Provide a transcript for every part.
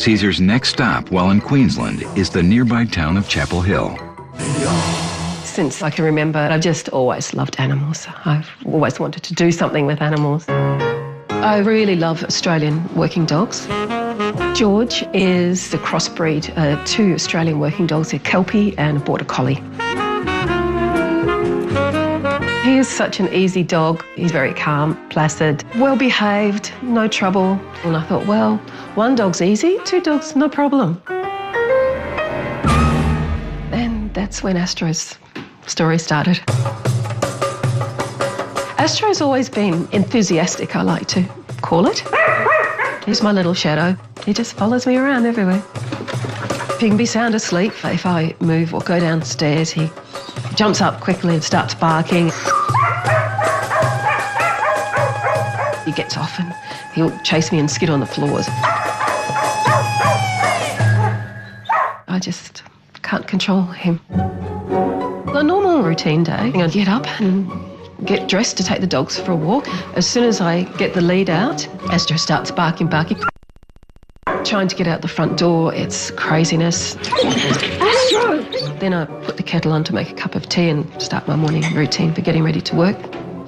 Caesar's next stop while in Queensland is the nearby town of Chapel Hill. Since I can remember, I've just always loved animals. I've always wanted to do something with animals. I really love Australian working dogs. George is the crossbreed, two Australian working dogs, a Kelpie and a Border Collie. He is such an easy dog. He's very calm, placid, well-behaved, no trouble. And I thought, well, one dog's easy, two dogs, no problem. And that's when Astro's story started. Astro's always been enthusiastic, I like to call it. He's my little shadow. He just follows me around everywhere. He can be sound asleep. If I move or go downstairs, he jumps up quickly and starts barking. He gets off and he'll chase me and skid on the floors. I just can't control him. A normal routine day, I get up and get dressed to take the dogs for a walk. As soon as I get the lead out, Astro starts barking. Trying to get out the front door, it's craziness. Astro! Then I put the kettle on to make a cup of tea and start my morning routine for getting ready to work.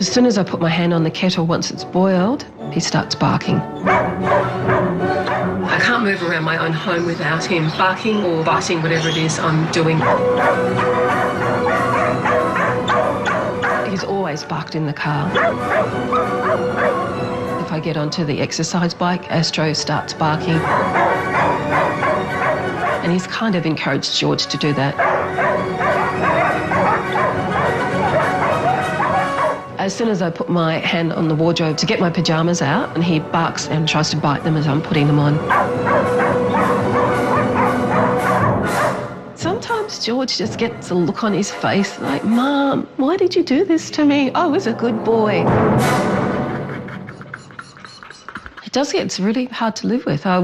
As soon as I put my hand on the kettle, once it's boiled, he starts barking. I can't move around my own home without him barking or biting whatever it is I'm doing. He's always barked in the car. If I get onto the exercise bike, Astro starts barking. And he's kind of encouraged George to do that. As soon as I put my hand on the wardrobe to get my pyjamas out, and he barks and tries to bite them as I'm putting them on. Sometimes George just gets a look on his face like, Mom, why did you do this to me? I was a good boy. It does get really hard to live with. I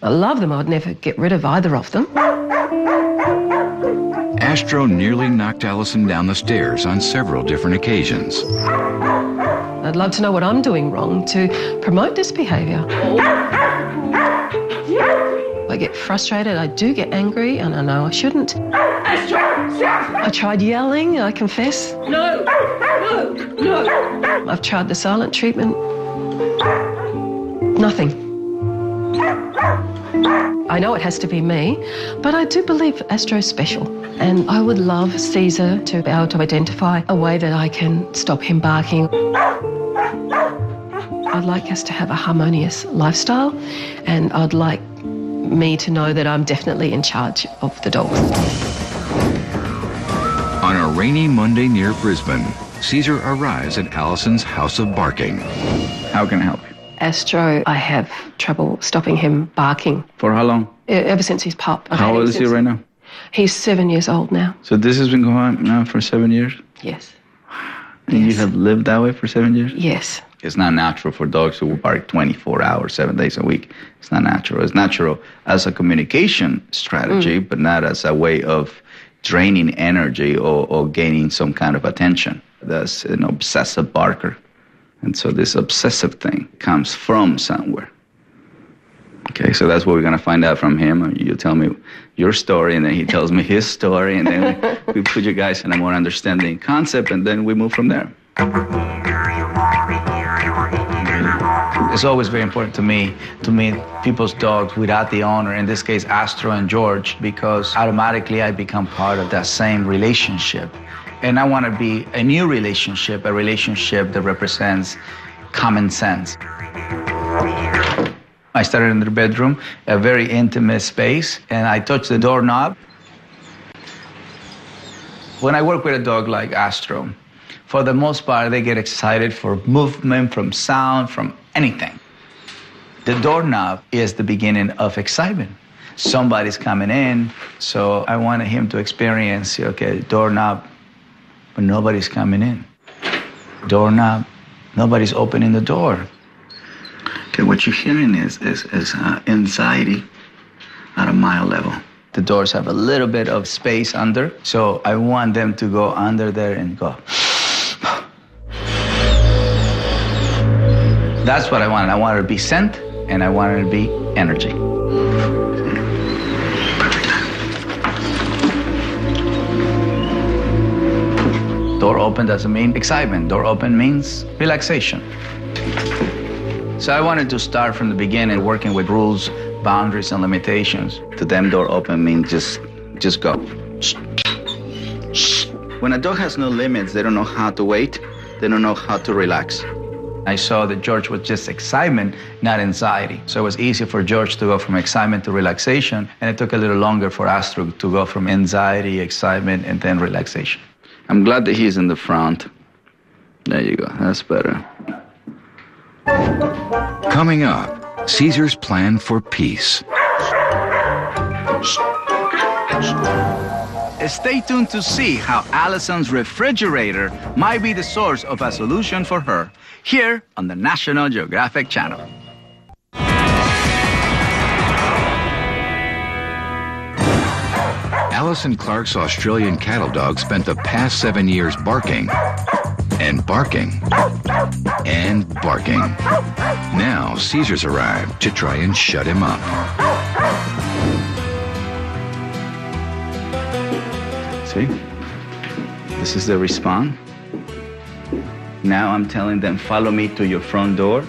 love them. I would never get rid of either of them. Astro nearly knocked Allison down the stairs on several different occasions. I'd love to know what I'm doing wrong to promote this behaviour. I get frustrated, I do get angry, and I know I shouldn't. I tried yelling, I confess. No. I've tried the silent treatment. Nothing. I know it has to be me, but I do believe Astro's special. And I would love Caesar to be able to identify a way that I can stop him barking. I'd like us to have a harmonious lifestyle, and I'd like me to know that I'm definitely in charge of the dogs. On a rainy Monday near Brisbane, Caesar arrives at Allison's house of barking. How can I help you? Astro, I have trouble stopping him barking. For how long? Ever since he's pup. How old is he right now? He's 7 years old now. So this has been going on now for 7 years? Yes. And you have lived that way for 7 years? Yes. It's not natural for dogs to bark 24 hours, 7 days a week. It's not natural. It's natural as a communication strategy, but not as a way of draining energy or gaining some kind of attention. That's an obsessive barker. And so this obsessive thing comes from somewhere. Okay, so that's what we're going to find out from him. You tell me your story, and then he tells me his story, and then we put you guys in a more understanding concept, and then we move from there. It's always very important to me to meet people's dogs without the owner, in this case Astro and George, because automatically I become part of that same relationship. And I want to be a new relationship, a relationship that represents common sense. I started in the bedroom, a very intimate space, and I touched the doorknob. When I work with a dog like Astro, for the most part, they get excited for movement, from sound, from anything. The doorknob is the beginning of excitement. Somebody's coming in, so I wanted him to experience, okay, doorknob, but nobody's coming in. Doorknob, nobody's opening the door. Okay, what you're hearing is anxiety at a mild level. The doors have a little bit of space under, so I want them to go under there and go. That's what I wanted. I wanted to be scent, and I wanted to be energy. Door open doesn't mean excitement. Door open means relaxation. So I wanted to start from the beginning working with rules, boundaries, and limitations. To them, door open means just go. When a dog has no limits, they don't know how to wait. They don't know how to relax. I saw that George was just excitement, not anxiety. So it was easy for George to go from excitement to relaxation, and it took a little longer for Astro to go from anxiety, excitement, and then relaxation. I'm glad that he's in the front. There you go. That's better. Coming up, Caesar's plan for peace. Stay tuned to see how Allison's refrigerator might be the source of a solution for her, here on the National Geographic Channel. Allison Clark's Australian cattle dog spent the past 7 years barking and barking and barking. Now Caesar's arrived to try and shut him up. See? This is the response. Now I'm telling them, follow me to your front door.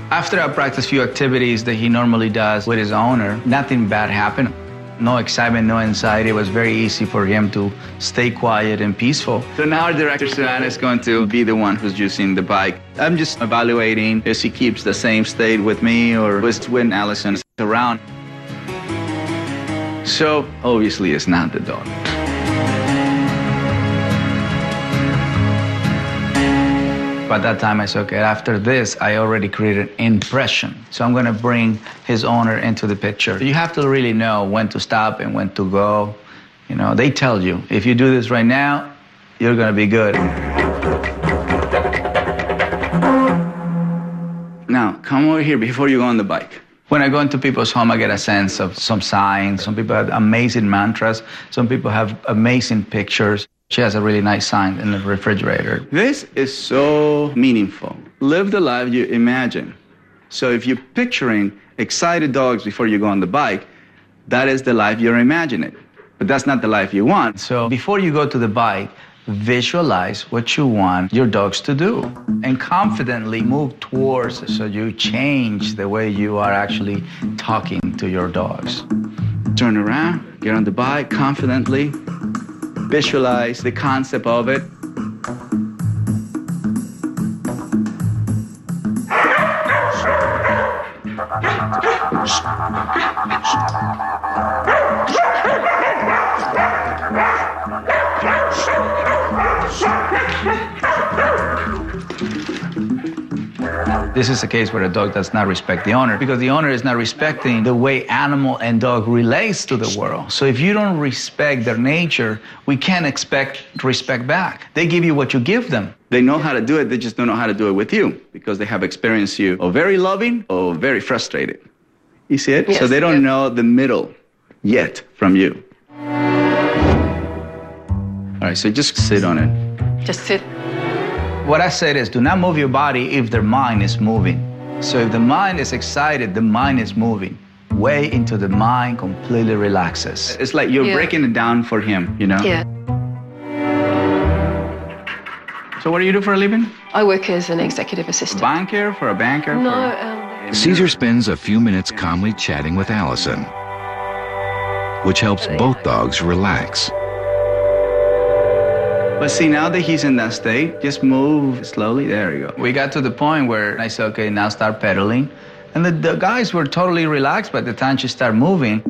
After I practiced a few activities that he normally does with his owner, nothing bad happened. No excitement, no anxiety. It was very easy for him to stay quiet and peaceful. So now our director, Savannah, is going to be the one who's using the bike. I'm just evaluating if he keeps the same state with me or just when Allison is around. So obviously it's not the dog. By that time, I said, okay, after this, I already created an impression. So I'm going to bring his owner into the picture. You have to really know when to stop and when to go. You know, they tell you, if you do this right now, you're going to be good. Now, come over here before you go on the bike. When I go into people's home, I get a sense of some signs. Some people have amazing mantras. Some people have amazing pictures. She has a really nice sign in the refrigerator. This is so meaningful. Live the life you imagine. So if you're picturing excited dogs before you go on the bike, that is the life you're imagining. But that's not the life you want. So before you go to the bike, visualize what you want your dogs to do and confidently move towards it so you change the way you are actually talking to your dogs. Turn around, get on the bike confidently. Visualize the concept of it. This is a case where a dog does not respect the owner because the owner is not respecting the way animal and dog relates to the world. So if you don't respect their nature, we can't expect respect back. They give you what you give them. They know how to do it, they just don't know how to do it with you because they have experienced you or very loving or very frustrated. You see it? Yes, so they don't know the middle yet from you. All right, so just sit on it. Just sit. What I said is do not move your body if their mind is moving. So if the mind is excited, the mind is moving. Way into the mind completely relaxes. It's like you're breaking it down for him, you know? Yeah. So what do you do for a living? I work as an executive assistant. Banker, for a banker? No, Caesar spends a few minutes calmly chatting with Allison, which helps both dogs relax. But see, now that he's in that state, just move slowly. There you go. We got to the point where I said, okay, now start pedaling. And the guys were totally relaxed by the time she started moving.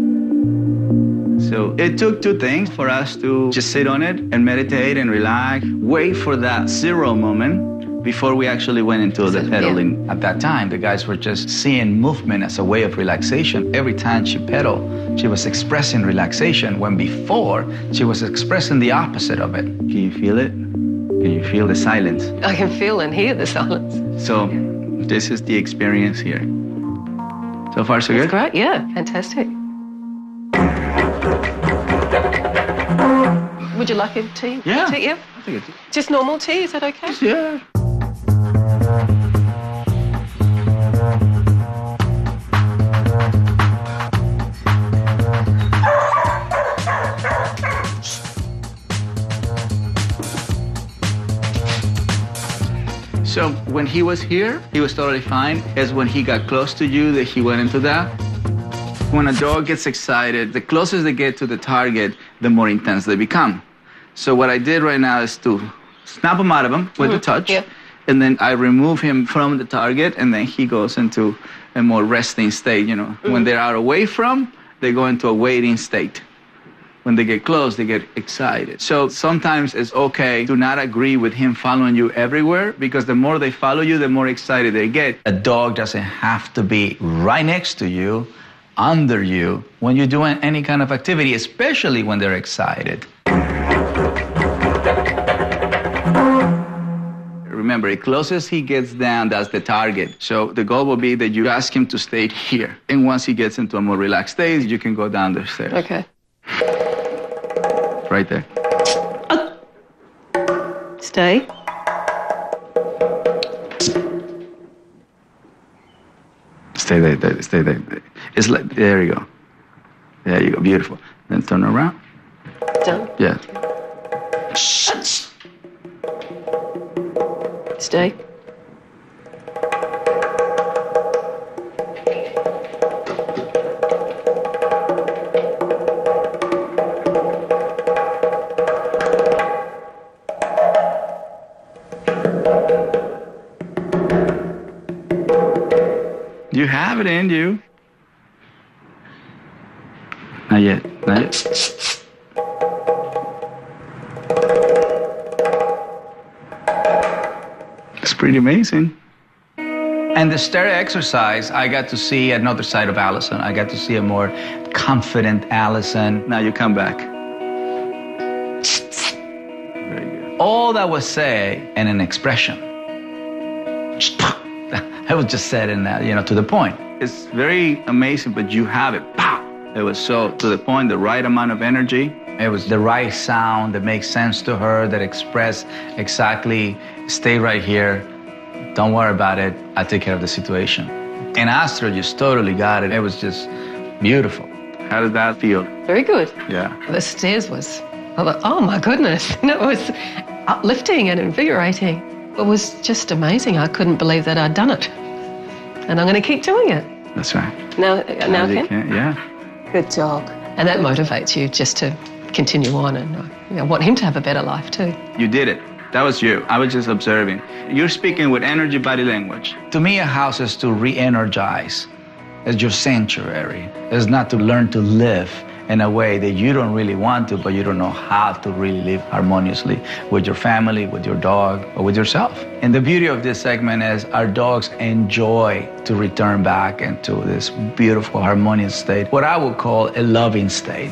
So it took two things for us to just sit on it and meditate and relax, wait for that zero moment before we actually went into the pedaling. At that time, the guys were just seeing movement as a way of relaxation. Every time she pedaled, she was expressing relaxation, when before, she was expressing the opposite of it. Can you feel it? Can you feel the silence? I can feel and hear the silence. So this is the experience here. So far, so good? That's great, yeah, fantastic. Would you like a tea? Yeah. Tea, yeah? I think it's... Just normal tea, is that okay? Yeah. So when he was here, he was totally fine. It's when he got close to you that he went into that. When a dog gets excited, the closer they get to the target, the more intense they become. So what I did right now is to snap him out of him with the touch. Yeah. And then I remove him from the target, and then he goes into a more resting state, you know. When they're out away from, they go into a waiting state. When they get close, they get excited. So sometimes it's okay to not agree with him following you everywhere, because the more they follow you, the more excited they get. A dog doesn't have to be right next to you, under you, when you're doing any kind of activity, especially when they're excited. Remember, the closest he gets down, that's the target. So the goal will be that you ask him to stay here. And once he gets into a more relaxed state, you can go down the stairs. Okay. Right there. Stay. Stay there, stay there. It's like, there you go. There you go, beautiful. Then turn around. Done. Yeah. Stay. You have it in you. Not yet, not yet. It's pretty amazing. And the stair exercise, I got to see another side of Allison. I got to see a more confident Allison. Now you come back. Very good. All that was said in an expression. I was just said in that, you know, to the point. It's very amazing, but you have it. Pow! It was so to the point, the right amount of energy. It was the right sound that makes sense to her, that expressed exactly, stay right here. Don't worry about it. I'll take care of the situation. And Astro just totally got it. It was just beautiful. How did that feel? Very good. Yeah. The stairs was, I thought, oh my goodness. It was uplifting and invigorating. It was just amazing. I couldn't believe that I'd done it. And I'm going to keep doing it. That's right. Now You Ken? can, yeah. Good dog. And that motivates you just to continue on and want him to have a better life too. You did it. That was you. I was just observing. You're speaking with energy, body language. To me, a house is to re-energize. It's your sanctuary. It's not to learn to live in a way that you don't really want to, but you don't know how to really live harmoniously with your family, with your dog, or with yourself. And the beauty of this segment is our dogs enjoy to return back into this beautiful, harmonious state, what I would call a loving state.